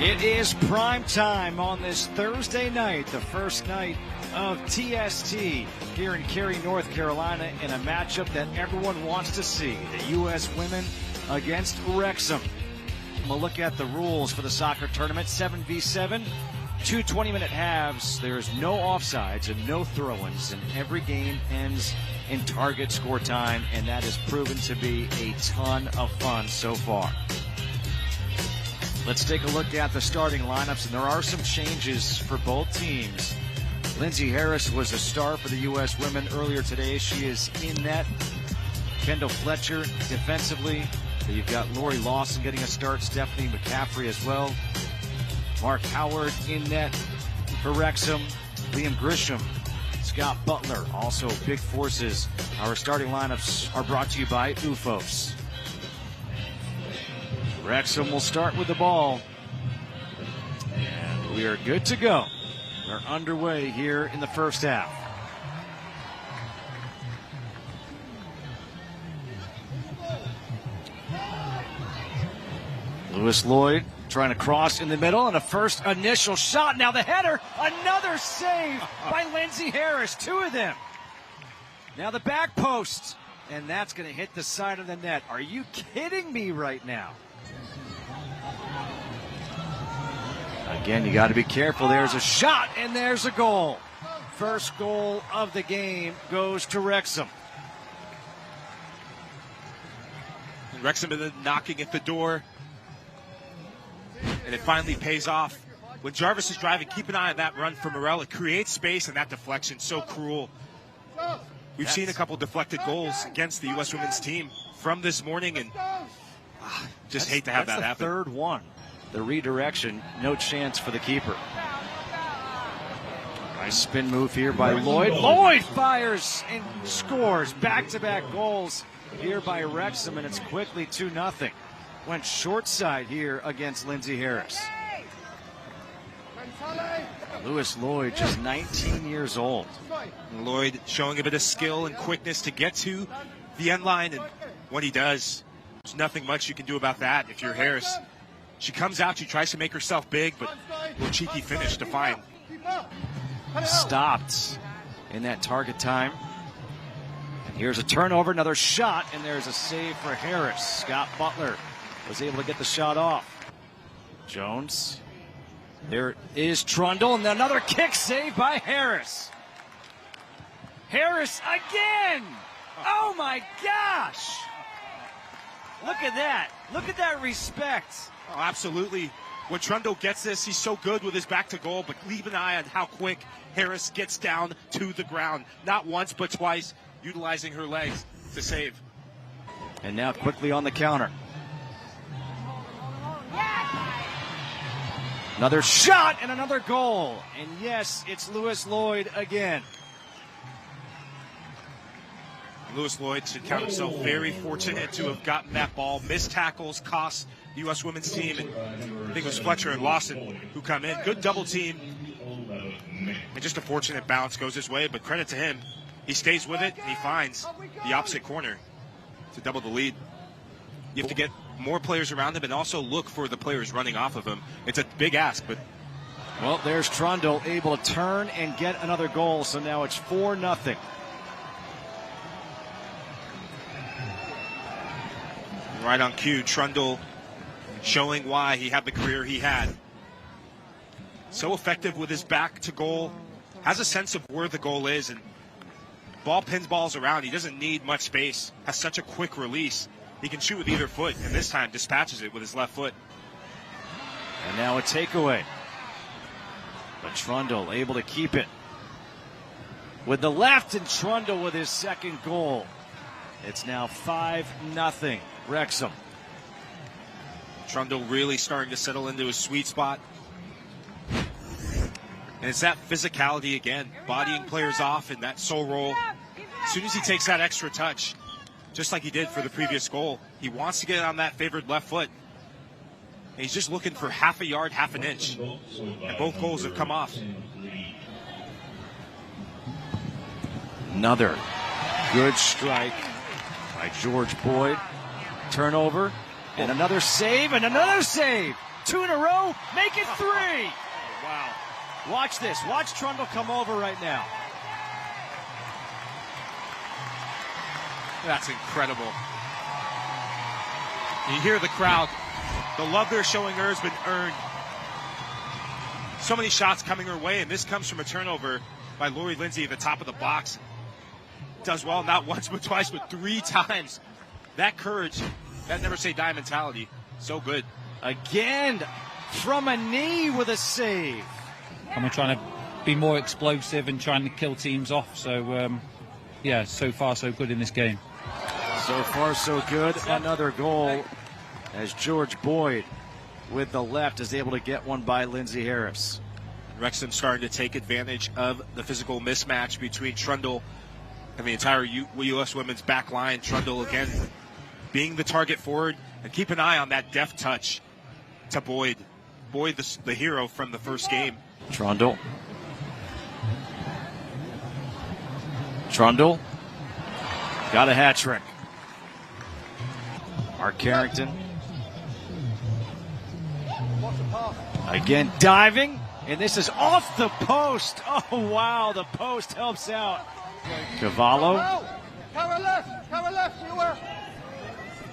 It is prime time on this Thursday night, the first night of TST here in Cary, North Carolina, in a matchup that everyone wants to see, the U.S. women against Wrexham. We'll look at the rules for the soccer tournament, 7v7, two 20-minute halves. There's no offsides and no throw-ins, and every game ends in target score time, and that has proven to be a ton of fun so far. Let's take a look at the starting lineups, and there are some changes for both teams. Lindsay Harris was a star for the U.S. women earlier today. She is in net. Kendall Fletcher defensively. You've got Lori Lawson getting a start, Stephanie McCaffrey as well. Mark Howard in net for Wrexham. Liam Grisham, Scott Butler, also big forces. Our starting lineups are brought to you by UFOS. Wrexham will start with the ball. And we are good to go. We're underway here in the first half. Lewis Lloyd trying to cross in the middle, and a first initial shot. Now the header, another save by Lindsay Harris, two of them. Now the back post, and that's going to hit the side of the net. Are you kidding me right now? Again, you got to be careful. There's a shot, and there's a goal. First goal of the game goes to Wrexham. And Wrexham is knocking at the door, and it finally pays off. When Jarvis is driving, keep an eye on that run from Morel. It creates space, and that deflection, so cruel. We've seen a couple deflected goals against the U.S. women's team from this morning, and just hate to have that happen. Third one. The redirection, no chance for the keeper. Nice spin move here by Lloyd. Lloyd fires and scores. Back-to-back goals here by Wrexham, and it's quickly 2-0. Went short side here against Lindsay Harris. Lewis Lloyd, just 19 years old. Lloyd showing a bit of skill and quickness to get to the end line, and when he does, there's nothing much you can do about that if you're Harris. She comes out, she tries to make herself big, but a little cheeky finish to find. Stopped in that target time. And here's a turnover, another shot, and there's a save for Harris. Scott Butler was able to get the shot off. Jones. There is Trundle, and another kick save by Harris. Harris again! Oh my gosh! Look at that. Look at that respect. Oh, absolutely. When Trundle gets this, he's so good with his back to goal, but leave an eye on how quick Harris gets down to the ground. Not once, but twice, utilizing her legs to save. And now quickly on the counter. Another shot and another goal. And yes, it's Lewis Lloyd again. Lewis Lloyd should count himself very fortunate to have gotten that ball. Missed tackles cost the U.S. women's team, and I think it was Fletcher and Lawson who come in. Good double team, and just a fortunate bounce goes his way, but credit to him. He stays with it, and he finds the opposite corner to double the lead. You have to get more players around him and also look for the players running off of him. It's a big ask, but... Well, there's Trundle able to turn and get another goal, so now it's 4-0. Right on cue, Trundle showing why he had the career he had. So effective with his back to goal, has a sense of where the goal is, and ball pins balls around. He doesn't need much space, has such a quick release. He can shoot with either foot, and this time dispatches it with his left foot. And now a takeaway. But Trundle able to keep it with the left, and Trundle with his second goal. It's now 5-0. Wrexham. Trundle really starting to settle into his sweet spot. And it's that physicality again, bodying players off in that sole roll. As soon as he takes that extra touch, just like he did for the previous goal, he wants to get on that favored left foot. And he's just looking for half a yard, half an inch. And both goals have come off. Another good strike by George Boyd. Turnover, and another save, 2 in a row, make it 3. Wow. Watch this. Watch Trundle come over right now. That's incredible. You hear the crowd. The love they're showing her has been earned. So many shots coming her way, and this comes from a turnover by Lori Lindsay at the top of the box. Does well, not once but twice, but 3 times. That courage, that never say die mentality, so good. Again, from a knee with a save. And we're trying to be more explosive and trying to kill teams off. So, yeah, so far so good in this game. So far so good. Another goal as George Boyd with the left is able to get one by Lindsay Harris. Wrexham starting to take advantage of the physical mismatch between Trundle and the entire U.S. women's back line. Trundle again being the target forward, and keep an eye on that deft touch to Boyd. Boyd, the hero from the first game. Trundle. Trundle. Got a hat trick. Mark Carrington. Again diving, and this is off the post. Oh, wow, the post helps out. Cavallo. Cover left, you were.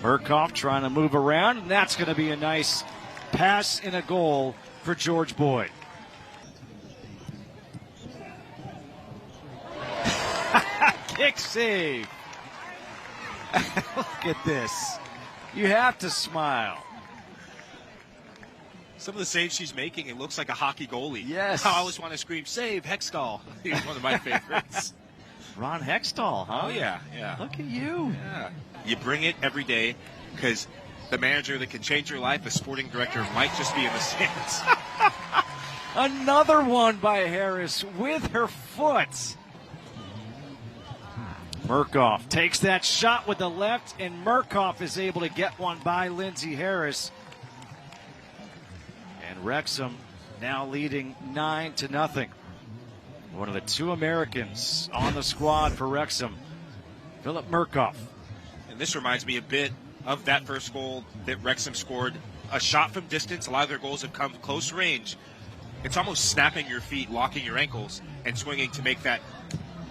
Murkoff trying to move around, and that's going to be a nice pass and a goal for George Boyd. Kick save. Look at this. You have to smile. Some of the saves she's making, it looks like a hockey goalie. Yes. I always want to scream, save, Hextall. He's one of my favorites. Ron Hextall, huh? Oh, yeah. Look at you. Yeah. You bring it every day because the manager that can change your life, the sporting director, might just be in the stands. Another one by Harris with her foot. Murkoff takes that shot with the left, and Murkoff is able to get one by Lindsay Harris. And Wrexham now leading 9-0. One of the 2 Americans on the squad for Wrexham, Philip Murkoff. And this reminds me a bit of that first goal that Wrexham scored. A shot from distance. A lot of their goals have come close range. It's almost snapping your feet, locking your ankles, and swinging to make that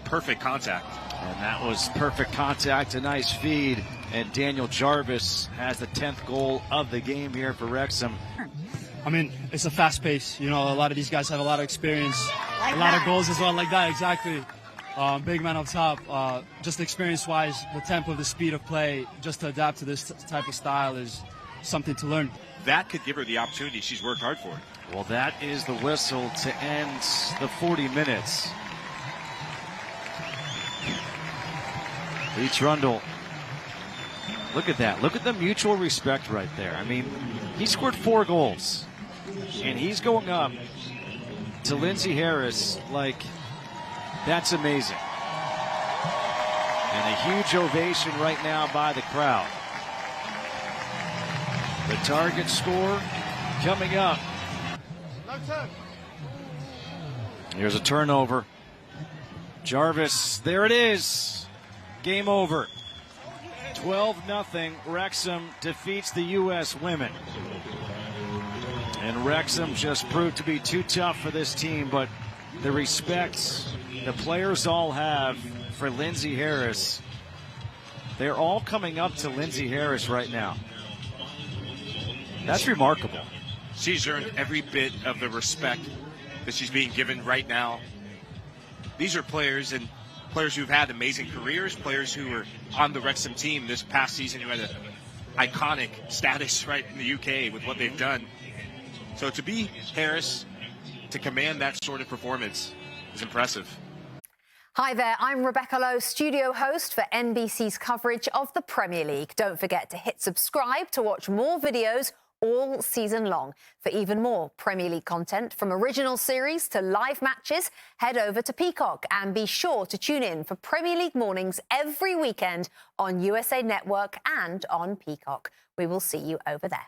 perfect contact. And that was perfect contact, a nice feed. And Daniel Jarvis has the 10th goal of the game here for Wrexham. I mean, it's a fast pace. You know, a lot of these guys have a lot of experience, a lot of goals as well, like that, exactly. Big man up top. Just experience-wise, the tempo, the speed of play, just to adapt to this type of style is something to learn. That could give her the opportunity she's worked hard for. Well, that is the whistle to end the 40 minutes. Lee Trundle. Look at that. Look at the mutual respect right there. I mean, he scored 4 goals. And he's going up to Lindsay Harris like, that's amazing. And a huge ovation right now by the crowd. The target score coming up. Here's a turnover. Jarvis, there it is. Game over. 12-0. Wrexham defeats the U.S. women. And Wrexham just proved to be too tough for this team, but the respect the players all have for Lindsay Harris, they're all coming up to Lindsay Harris right now. That's remarkable. She's earned every bit of the respect that she's being given right now. These are players who've had amazing careers, players who were on the Wrexham team this past season who had an iconic status right in the UK with what they've done. So to be Harris, to command that sort of performance is impressive. Hi there, I'm Rebecca Lowe, studio host for NBC's coverage of the Premier League. Don't forget to hit subscribe to watch more videos all season long. For even more Premier League content, from original series to live matches, head over to Peacock and be sure to tune in for Premier League mornings every weekend on USA Network and on Peacock. We will see you over there.